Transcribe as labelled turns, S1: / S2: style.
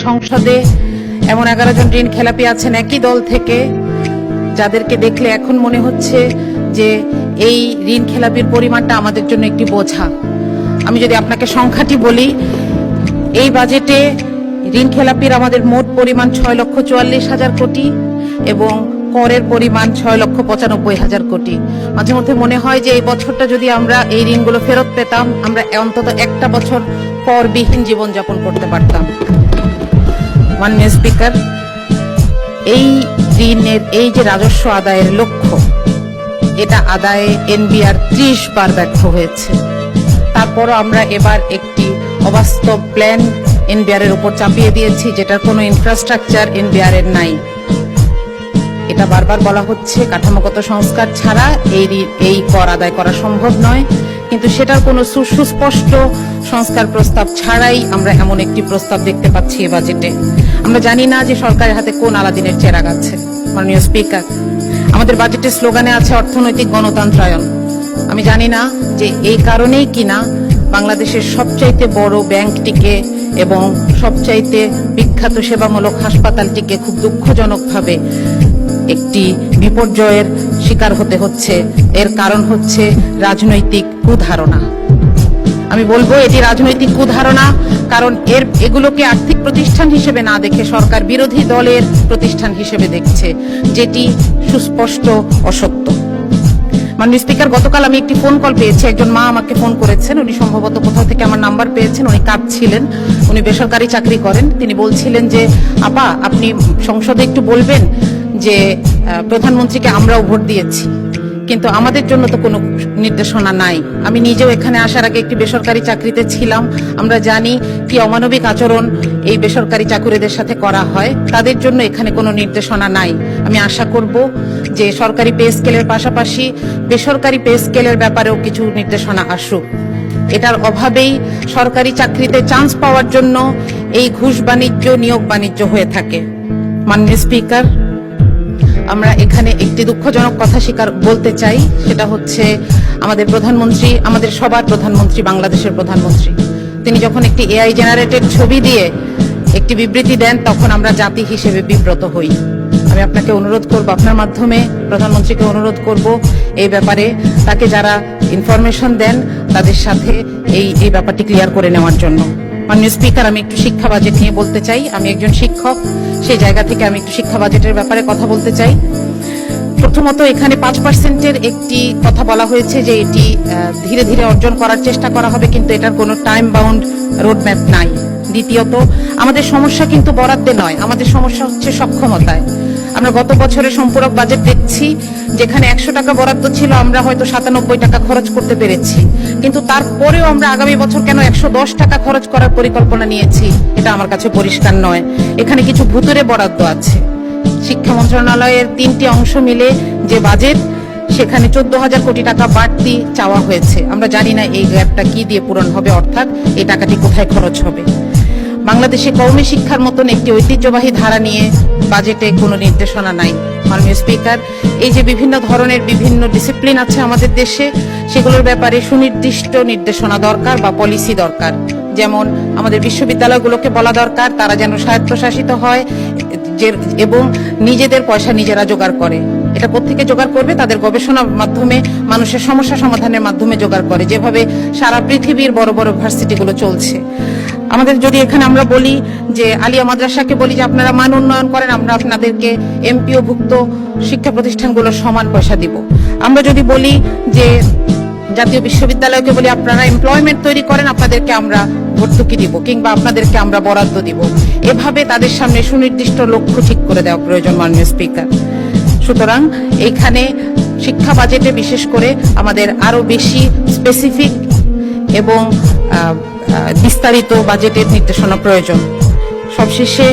S1: সংসদে এমন 11 জন ঋণ খেলাপি আছেন একই দল থেকে, যাদেরকে দেখলে এখন মনে হচ্ছে যে এই ঋণ খেলাপির পরিমাণটা আমাদের জন্য একটি বোঝা। আমি যদি আপনাকে সংখ্যাটি বলি, এই বাজেটে ঋণ খেলাপির আমাদের মোট পরিমাণ 6,44,000 কোটি এবং করের পরিমাণ 6,95,000 কোটি। মাঝে মধ্যে মনে হয় যে এই বছরটা যদি আমরা এই ঋণগুলো ফেরত পেতাম, আমরা অন্তত একটা বছর করবিহীন জীবনযাপন করতে পারতাম। মাননীয় স্পিকার, এই ঋণের এই যে রাজস্ব আদায়ের লক্ষ্য, এটা আদায়ে এনবিআর 30 বার ব্যর্থ হয়েছে। তারপরও আমরা এবার একটি অবাস্তব প্ল্যান এনবিআর এর উপর চাপিয়ে দিয়েছি, যেটার কোনো ইনফ্রাস্ট্রাকচার এনবিআর এর নাই। এটা বারবার বলা হচ্ছে কাঠামোগত সংস্কার ছাড়া এই কর আদায় করা সম্ভব নয়, কিন্তু সেটার কোনো সুস্পষ্ট সংস্কার প্রস্তাব ছাড়াই আমরা এমন একটি প্রস্তাব দেখতে পাচ্ছি এই বাজেটে। আমরা জানি না যে সরকারের হাতে কোন আলাদিনের চেরাগ আছে। মাননীয় স্পিকার, আমাদের বাজেটের স্লোগানে আছে অর্থনৈতিক গণতন্ত্রায়ন। আমি জানি না যে এই কারণেই কিনা বাংলাদেশের সবচাইতে বড় ব্যাংকটিকে এবং সবচাইতে বিখ্যাত সেবামূলক হাসপাতালটিকে খুব দুঃখজনকভাবে একটি বিপর্যয়ের শিকার হতে হচ্ছে। এর কারণ হচ্ছে রাজনৈতিক কুধারণা। আমি বলবো এটি রাজনৈতিক কুধারণা, কারণ এগুলোকে আর্থিক প্রতিষ্ঠান হিসেবে না দেখে সরকার বিরোধী দলের প্রতিষ্ঠান হিসেবে দেখছে, যেটি সুস্পষ্ট অসত্য। মাননীয় স্পিকার, গতকাল আমি একটি ফোন কল পেয়েছি। একজন মা আমাকে ফোন করেছেন। উনি সম্ভবত কোথাও থেকে আমার নাম্বার পেয়েছেন। উনি কাঁদছিলেন। উনি বেসরকারি চাকরি করেন। তিনি বলছিলেন যে আপা, আপনি সংসদে একটু বলবেন যে প্রধানমন্ত্রীকে আমরাও ভোট দিয়েছি, কিন্তু আমাদের জন্য তো কোনো নির্দেশনা নাই। আমি নিজেও এখানে আসার আগে একটি বেসরকারি চাকরিতে ছিলাম। আমরা জানি কি অমানবিক আচরণ এই বেসরকারি চাকুরিদের সাথে করা হয়। তাদের জন্য এখানে কোনো নির্দেশনা নাই। আমি আশা করব যে সরকারি পে স্কেলের পাশাপাশি বেসরকারি পে স্কেলের ব্যাপারেও কিছু নির্দেশনা আসুক। এটার অভাবেই সরকারি চাকরিতে চান্স পাওয়ার জন্য এই ঘুষ বাণিজ্য, নিয়োগ বাণিজ্য হয়ে থাকে। মাননীয় স্পিকার, আমরা এখানে একটি দুঃখজনক কথা বলতে চাই। সেটা হচ্ছে আমাদের প্রধানমন্ত্রী, আমাদের সবার প্রধানমন্ত্রী, বাংলাদেশের প্রধানমন্ত্রী, তিনি যখন একটি এআই জেনারেটেড ছবি দিয়ে একটি বিবৃতি দেন, তখন আমরা জাতি হিসেবে বিব্রত হই। আমি আপনাকে অনুরোধ করব, আপনার মাধ্যমে প্রধানমন্ত্রীকে অনুরোধ করব এই ব্যাপারে তাকে যারা ইনফরমেশন দেন তাদের সাথে এই ব্যাপারটি ক্লিয়ার করে নেওয়ার জন্য। মাননীয় স্পিকার, আমি একটু শিক্ষা বাজেট নিয়ে বলতে চাই। আমি একজন শিক্ষক, সেই জায়গা থেকে আমি একটু শিক্ষা বাজেটের ব্যাপারে কথা বলতে চাই। প্রথমত, এখানে 5%-এর একটি কথা বলা হয়েছে যে এটি ধীরে ধীরে অর্জন করার চেষ্টা করা হবে, কিন্তু এটার কোনো টাইম বাউন্ড রোডম্যাপ নাই। দ্বিতীয়ত, আমাদের সমস্যা কিন্তু বরাদ্দে নয়, আমাদের সমস্যা হচ্ছে সক্ষমতায়। আমরা গত বছরের সম্পূরক বাজেট দেখছি, যেখানে 100 টাকা বরাদ্দ ছিল, আমরা হয়তো 97 টাকা খরচ করতে পেরেছি, কিন্তু তারপরেও আমরা আগামী বছর কেন 110 টাকা খরচ করার পরিকল্পনা নিয়েছি, এটা আমার কাছে পরিষ্কার নয়। এখানে কিছু ভুতুরে বরাদ্দ আছে। শিক্ষা মন্ত্রণালয়ের 3টি অংশ মিলে যে বাজেট, সেখানে 14,000 কোটি টাকা বাড়তি চাওয়া হয়েছে। আমরা জানি না এই গ্যাপটা কি দিয়ে পূরণ হবে, অর্থাৎ এই টাকাটি কোথায় খরচ হবে। বাংলাদেশে কওমি শিক্ষার মতন একটি ঐতিহ্যবাহী ধারা নিয়ে বাজেটে কোনো নির্দেশনা নাই। মাননীয় স্পিকার, এই যে বিভিন্ন ধরনের বিভিন্ন ডিসিপ্লিন আছে আমাদের দেশে, সেগুলোর ব্যাপারে সুনির্দিষ্ট নির্দেশনা দরকার বা পলিসি দরকার। যেমন আমাদের বিশ্ববিদ্যালয়গুলোকে বলা দরকার তারা যেন স্বায়ত্তশাসিত হয় এবং নিজেদের পয়সা নিজেরা জোগাড় করে। এটা কোত্থেকে জোগাড় করবে? তাদের গবেষণার মাধ্যমে, মানুষের সমস্যা সমাধানের মাধ্যমে জোগাড় করে, যেভাবে সারা পৃথিবীর বড় বড় ভার্সিটিগুলো চলছে। আমাদের যদি এখানে আমরা বলি যে আলিয়া মাদ্রাসাকে বলি যে আপনারা মান উন্নয়ন করেন, আমরা আপনাদেরকে এমপিও ভুক্ত শিক্ষা প্রতিষ্ঠানগুলোর সমান পয়সা দিব। আমরা যদি বলি যে জাতীয় বিশ্ববিদ্যালয়কে বলি আপনারা এমপ্লয়মেন্ট তৈরি করেন, আপনাদেরকে আমরা ভর্তুকি দিব কিংবা আপনাদেরকে আমরা বরাদ্দ দিব। এভাবে তাদের সামনে সুনির্দিষ্ট লক্ষ্য ঠিক করে দেওয়া প্রয়োজন। মাননীয় স্পিকার, সুতরাং এইখানে শিক্ষা বাজেটে বিশেষ করে আমাদের আরো বেশি স্পেসিফিক এবং বিস্তারিত বাজেটের নির্দেশনা প্রয়োজন। সবশেষে